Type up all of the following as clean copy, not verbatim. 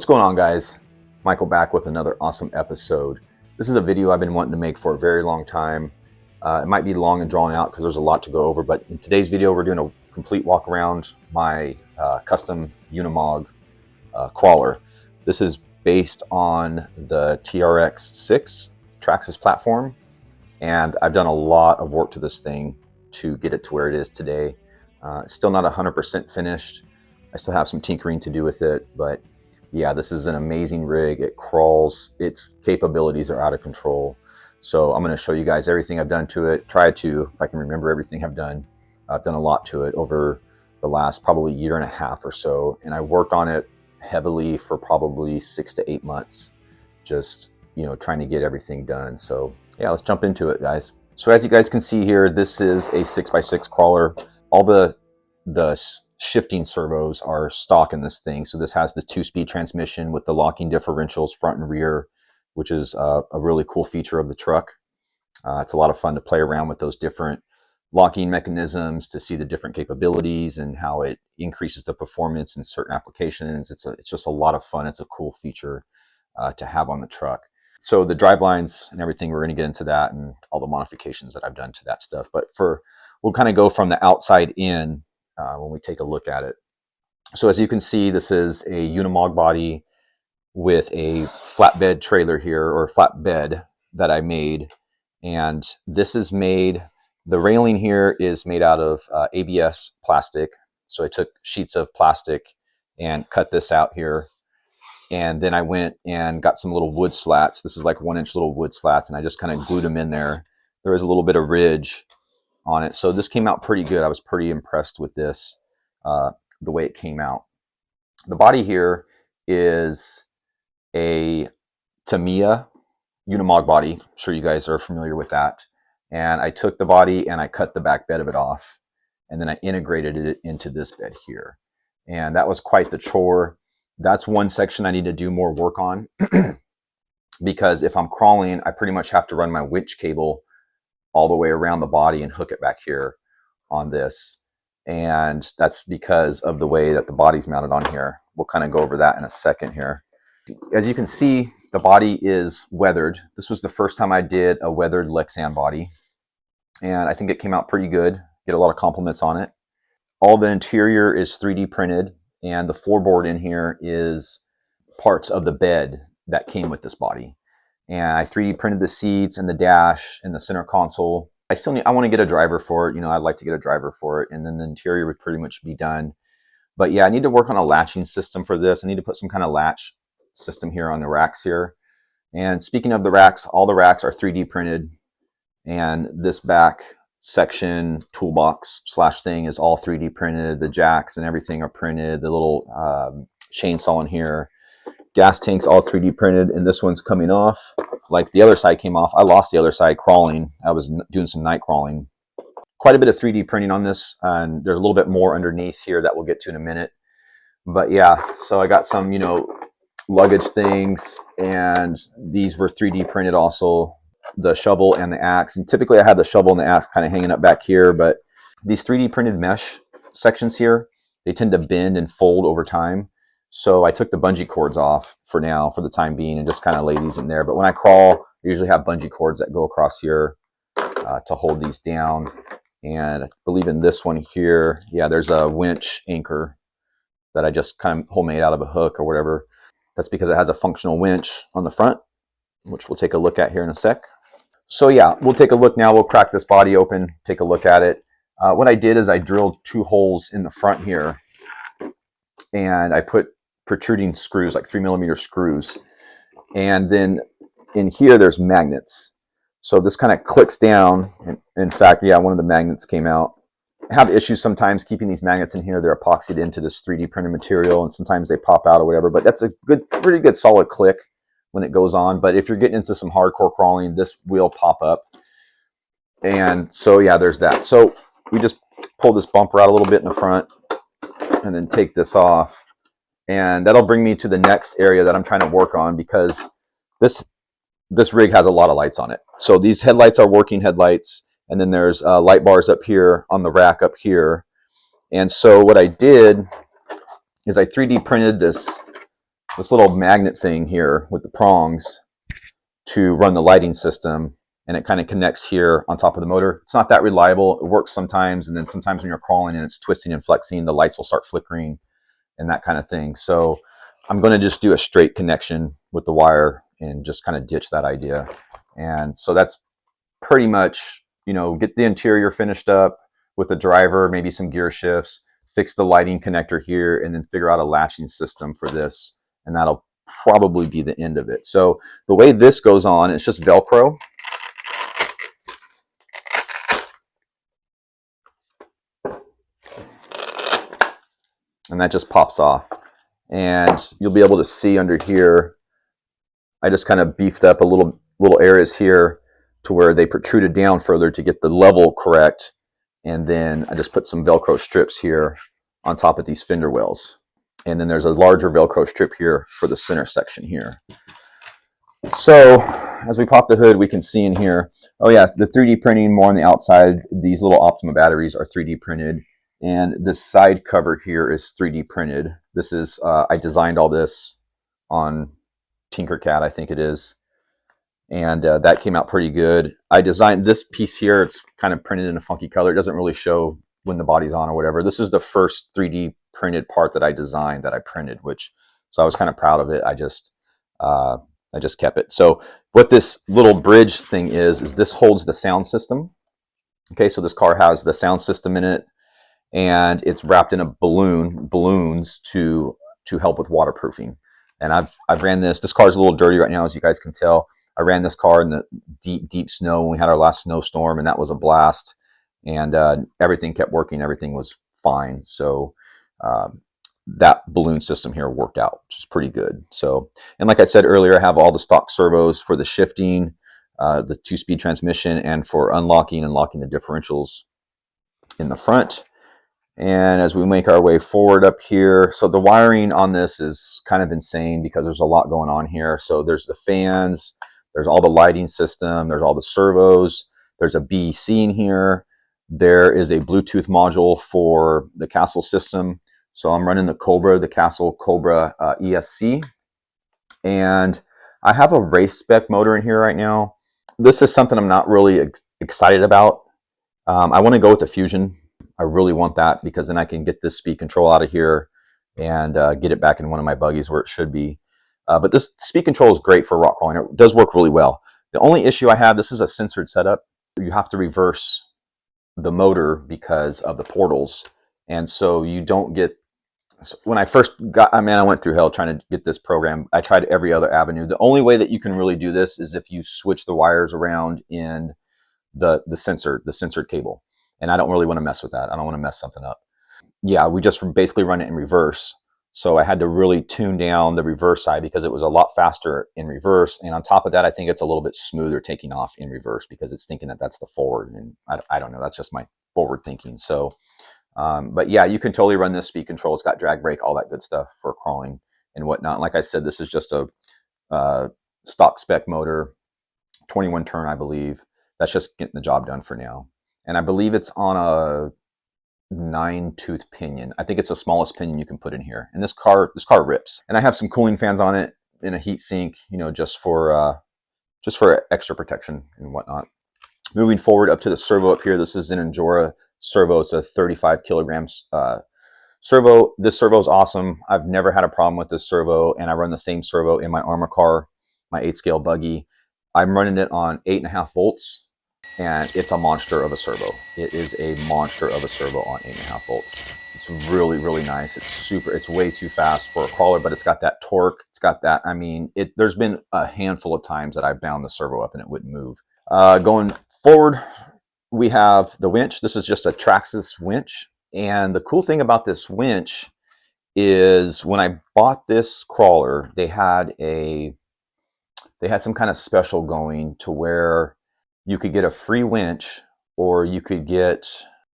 going on, guys? Michael back with another awesome episode. This is a video I've been wanting to make for a very long time. It might be long and drawn out because there's a lot to go over, but in today's video we're doing a complete walk around my custom Unimog crawler. This is based on the TRX6 traxxas platform, and I've done a lot of work to this thing to get it to where it is today. It's still not 100% finished. I still have some tinkering to do with it, but yeah, this is an amazing rig. It crawls, its capabilities are out of control. So I'm going to show you guys everything I've done to it. Try to, if I can remember everything I've done. I've done a lot to it over the last probably year and a half or so, and I worked on it heavily for probably 6 to 8 months, just, you know, trying to get everything done. So yeah, let's jump into it, guys. So as you guys can see here, this is a 6x6 crawler. All the shifting servos are stock in this thing. So this has the 2-speed transmission with the locking differentials front and rear, which is a really cool feature of the truck. It's a lot of fun to play around with those different locking mechanisms to see the different capabilities and how it increases the performance in certain applications. It's just a lot of fun. It's a cool feature to have on the truck. So the drive lines and everything, we're going to get into that and all the modifications that I've done to that stuff. But we'll kind of go from the outside in when we take a look at it. So as you can see, this is a Unimog body with a flatbed trailer here, or flatbed that I made. And this is made, the railing here is made out of ABS plastic. So I took sheets of plastic and cut this out here. And then I went and got some little wood slats. This is like 1-inch little wood slats, and I just kind of glued them in there. There is a little bit of ridge on it. So this came out pretty good. I was pretty impressed with this, the way it came out. The body here is a Tamiya Unimog body. I'm sure you guys are familiar with that. And I took the body and I cut the back bed of it off, and then I integrated it into this bed here. And that was quite the chore. That's one section I need to do more work on because if I'm crawling, I pretty much have to run my winch cable all the way around the body and hook it back here on this. And that's because of the way that the body's mounted on here. We'll kind of go over that in a second here. As you can see, the body is weathered. This was the first time I did a weathered Lexan body, and I think it came out pretty good. Get a lot of compliments on it. All the interior is 3D printed, and the floorboard in here is parts of the bed that came with this body. And I 3D printed the seats and the dash and the center console. I want to get a driver for it. You know, I'd like to get a driver for it, and then the interior would pretty much be done. But yeah, I need to work on a latching system for this. I need to put some kind of latch system here on the racks here. And speaking of the racks, all the racks are 3D printed, and this back section toolbox slash thing is all 3D printed. The jacks and everything are printed. The little chainsaw in here, gas tanks all 3D printed, and this one's coming off like the other side came off. I lost the other side crawling. I was doing some night crawling. Quite a bit of 3D printing on this, and there's a little bit more underneath here that we'll get to in a minute. But yeah, so I got some, you know, luggage things, and these were 3D printed also, the shovel and the axe. And typically I have the shovel and the axe kind of hanging up back here, but these 3D printed mesh sections here, they tend to bend and fold over time. So I took the bungee cords off for now, for the time being, and just kind of lay these in there. But when I crawl, I usually have bungee cords that go across here to hold these down. And I believe in this one here, yeah, there's a winch anchor that I just kind of homemade out of a hook or whatever. That's because it has a functional winch on the front, which we'll take a look at here in a sec. So yeah, we'll take a look now. We'll crack this body open, take a look at it. What I did is I drilled 2 holes in the front here, and I put protruding screws, like 3mm screws. And then in here, there's magnets. So this kind of clicks down. In fact, yeah, one of the magnets came out. I have issues sometimes keeping these magnets in here. They're epoxied into this 3D printed material, and sometimes they pop out or whatever, but that's a pretty good solid click when it goes on. But if you're getting into some hardcore crawling, this will pop up. And so yeah, there's that. So we just pull this bumper out a little bit in the front and then take this off. And that'll bring me to the next area that I'm trying to work on, because this rig has a lot of lights on it. So these headlights are working headlights, and then there's light bars up here on the rack up here. And so what I did is I 3D printed this this little magnet thing here with the prongs to run the lighting system, and it kind of connects here on top of the motor. It's not that reliable. It works sometimes, and then sometimes when you're crawling and it's twisting and flexing, the lights will start flickering and that kind of thing. So I'm going to just do a straight connection with the wire and just kind of ditch that idea. And so that's pretty much, you know, get the interior finished up with the driver, maybe some gear shifts, fix the lighting connector here, and then figure out a latching system for this. And that'll probably be the end of it. So the way this goes on, it's just Velcro. And that just pops off. And you'll be able to see under here, I just kind of beefed up a little areas here to where they protruded down further to get the level correct. And then I just put some Velcro strips here on top of these fender wells. And then there's a larger Velcro strip here for the center section here. So as we pop the hood, we can see in here, oh yeah, the 3D printing more on the outside. These little Optima batteries are 3D printed. And this side cover here is 3D printed. This is, I designed all this on Tinkercad, I think it is. And that came out pretty good. I designed this piece here. It's kind of printed in a funky color. It doesn't really show when the body's on or whatever. This is the first 3D printed part that I designed, that I printed, so I was kind of proud of it. I just kept it. So what this little bridge thing is this holds the sound system. Okay, so this car has the sound system in it, and it's wrapped in a balloons to help with waterproofing. And I've ran this. This car is a little dirty right now, as you guys can tell. I ran this car in the deep snow when we had our last snowstorm, and that was a blast. And everything kept working. Everything was fine. So that balloon system here worked out, which is pretty good. So, and like I said earlier, I have all the stock servos for the shifting, the 2-speed transmission, and for unlocking and locking the differentials in the front. And as we make our way forward up here, so the wiring on this is kind of insane because there's a lot going on here. So there's the fans, there's all the lighting system, there's all the servos, there's a BEC in here, there is a Bluetooth module for the Castle system. So I'm running the Castle Cobra ESC, and I have a race spec motor in here right now. This is something I'm not really excited about. I want to go with the Fusion. I really want that because then I can get this speed control out of here and get it back in one of my buggies where it should be. But this speed control is great for rock crawling. It does work really well. The only issue I have, this is a censored setup. You have to reverse the motor because of the portals. And so you don't get, when I first got, I went through hell trying to get this program. I tried every other avenue. The only way that you can really do this is if you switch the wires around in the censored cable. And I don't really want to mess with that. I don't want to mess something up. Yeah, we just basically run it in reverse. So I had to really tune down the reverse side because it was a lot faster in reverse. And on top of that, I think it's a little bit smoother taking off in reverse because it's thinking that that's the forward. And I don't know, that's just my forward thinking. So, but yeah, you can totally run this speed control. It's got drag brake, all that good stuff for crawling and whatnot. Like I said, this is just a stock spec motor, 21 turn, I believe. That's just getting the job done for now. And I believe it's on a 9-tooth pinion. I think it's the smallest pinion you can put in here. And this car rips. And I have some cooling fans on it in a heat sink, you know, just for extra protection and whatnot. Moving forward up to the servo up here, this is an Endura servo. It's a 35 kilograms servo. This servo is awesome. I've never had a problem with this servo, and I run the same servo in my armor car, my 8-scale buggy. I'm running it on 8.5 volts. And it's a monster of a servo. It is a monster of a servo on 8.5 volts. It's really, really nice. It's way too fast for a crawler, but it's got that torque. It's got that, there's been a handful of times that I've bound the servo up and it wouldn't move. Going forward, we have the winch. This is just a traxxas winch. And the cool thing about this winch is when I bought this crawler, they had some kind of special going to where you could get a free winch, or you could get,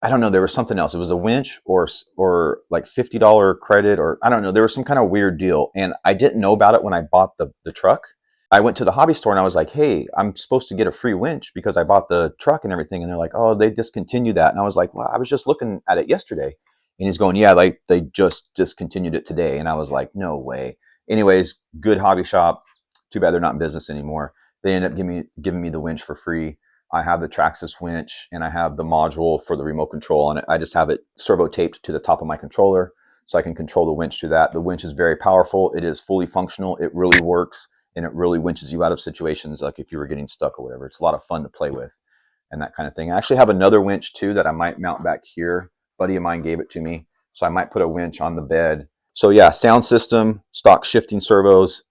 I don't know, there was something else. It was a winch or like $50 credit, or I don't know. There was some kind of weird deal. And I didn't know about it when I bought the truck. I went to the hobby store and I was like, hey, I'm supposed to get a free winch because I bought the truck and everything. And they're like, oh, they discontinued that. And I was like, well, I was just looking at it yesterday. And he's going, yeah, like they just discontinued it today. And I was like, no way. Anyways, good hobby shop. Too bad they're not in business anymore. They ended up giving me the winch for free. I have the traxxas winch and I have the module for the remote control on it. I just have it servo taped to the top of my controller so I can control the winch through that. The winch is very powerful. It is fully functional. It really works, and it really winches you out of situations like if you were getting stuck or whatever. It's a lot of fun to play with and that kind of thing. I actually have another winch too that I might mount back here. A buddy of mine gave it to me, so I might put a winch on the bed. So yeah, sound system, stock shifting servos,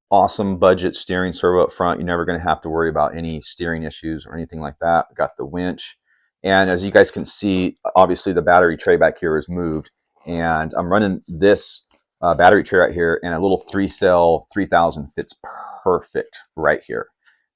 awesome budget steering servo up front. You're never going to have to worry about any steering issues or anything like that. Got the winch. And as you guys can see, obviously the battery tray back here is moved. And I'm running this battery tray right here, and a little 3-cell 3000 fits perfect right here.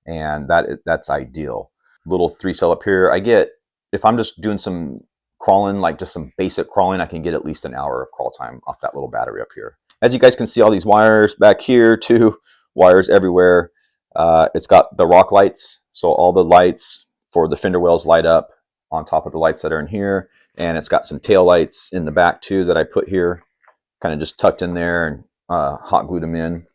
And that's ideal. Little 3-cell up here. I get, if I'm just doing some crawling, like just some basic crawling, I can get at least an hour of crawl time off that little battery up here. As you guys can see, all these wires back here too, wires everywhere. It's got the rock lights, so all the lights for the fender wells light up on top of the lights that are in here. And it's got some tail lights in the back too that I put here, kind of just tucked in there and hot glued them in.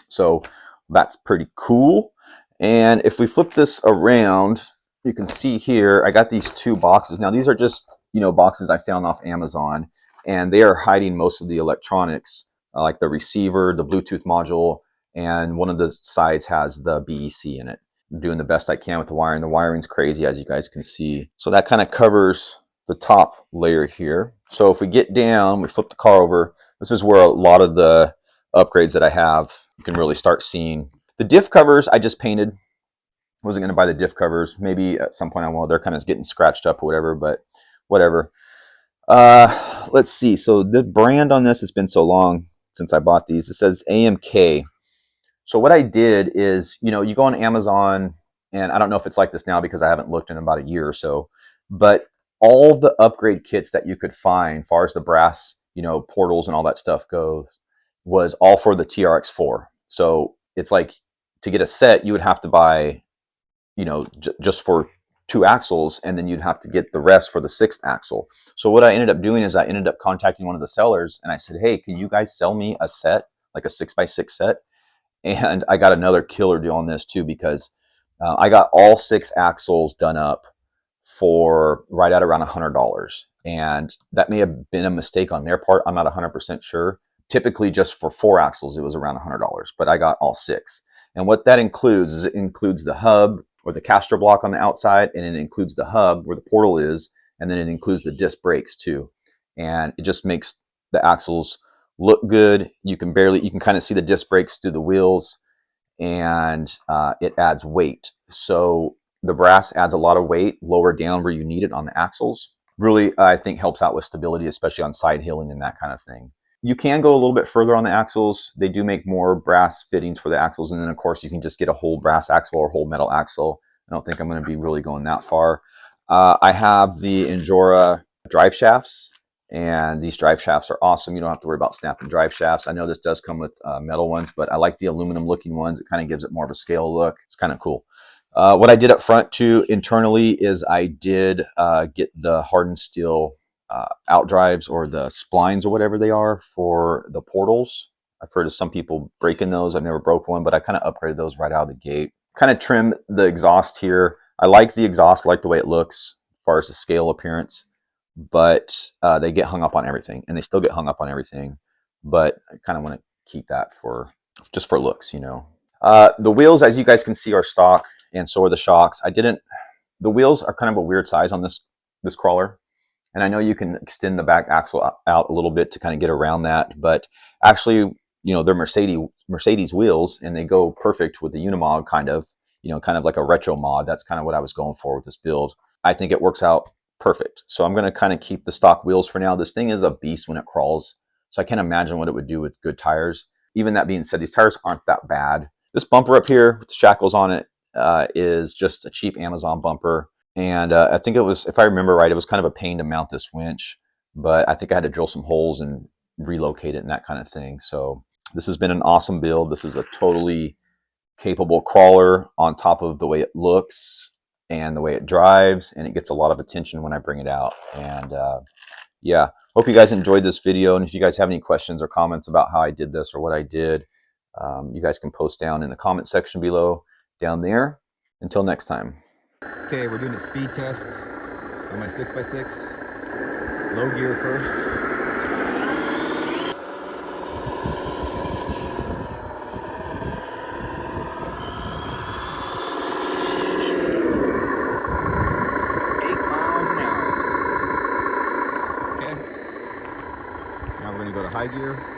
So that's pretty cool. And if we flip this around, you can see here, I got these 2 boxes. Now these are just, boxes I found off Amazon, and they are hiding most of the electronics, like the receiver, the Bluetooth module, and one of the sides has the BEC in it. I'm doing the best I can with the wiring. The wiring's crazy, as you guys can see. So that kind of covers the top layer here. So if we get down, we flip the car over, this is where a lot of the upgrades that I have, you can really start seeing. The diff covers I just painted. Wasn't going to buy the diff covers. Maybe at some point I will. They're kind of getting scratched up or whatever, but whatever. Let's see. So the brand on this has been so long since I bought these. It says AMK. So what I did is, you go on Amazon, and I don't know if it's like this now because I haven't looked in about a year or so, but all the upgrade kits that you could find, as far as the brass, portals and all that stuff goes, was all for the TRX4. So it's like, to get a set, you would have to buy, just for 2 axles, and then you'd have to get the rest for the 6th axle. So what I ended up doing is I ended up contacting one of the sellers, and I said, hey, can you guys sell me a set, like a 6x6 set? And I got another killer deal on this too, because I got all 6 axles done up for right at around $100. And that may have been a mistake on their part. I'm not 100% sure. Typically just for 4 axles, it was around $100, but I got all 6. And what that includes is it includes the hub or the caster block on the outside, and it includes the hub where the portal is, and then it includes the disc brakes too. And it just makes the axles look good. You can kind of see the disc brakes through the wheels, and it adds weight. So the brass adds a lot of weight lower down where you need it on the axles. Really, I think helps out with stability, especially on side hilling and that kind of thing. You can go a little bit further on the axles. They do make more brass fittings for the axles. And then of course you can just get a whole brass axle or whole metal axle. I don't think I'm going to be really going that far. I have the Injora drive shafts, and these drive shafts are awesome. You don't have to worry about snapping drive shafts. I know this does come with metal ones, but I like the aluminum looking ones. It kind of gives it more of a scale look. It's kind of cool. What I did up front too internally is I did get the hardened steel out drives, or the splines or whatever they are, for the portals. I've heard of some people breaking those. I've never broke one, but I kind of upgraded those right out of the gate. Kind of trim the exhaust here. I like the exhaust, I like the way it looks as far as the scale appearance, but they get hung up on everything, and they still get hung up on everything. But I kind of want to keep that just for looks, The wheels, as you guys can see, are stock, and so are the shocks. The wheels are kind of a weird size on this crawler. And I know you can extend the back axle out a little bit to kind of get around that, but actually, they're Mercedes wheels, and they go perfect with the Unimog kind of like a retro mod. That's kind of what I was going for with this build. I think it works out perfect. So I'm going to kind of keep the stock wheels for now. This thing is a beast when it crawls, so I can't imagine what it would do with good tires. Even that being said, these tires aren't that bad. This bumper up here with the shackles on it is just a cheap Amazon bumper. And I think it was, if I remember right, it was kind of a pain to mount this winch, but I think I had to drill some holes and relocate it and that kind of thing. So this has been an awesome build. This is a totally capable crawler on top of the way it looks and the way it drives, and it gets a lot of attention when I bring it out. And yeah, hope you guys enjoyed this video. And if you guys have any questions or comments about how I did this or what I did, you guys can post down in the comment section below down there. Until next time. Okay, we're doing a speed test on my 6x6. Low gear first. Now we're going to go to high gear.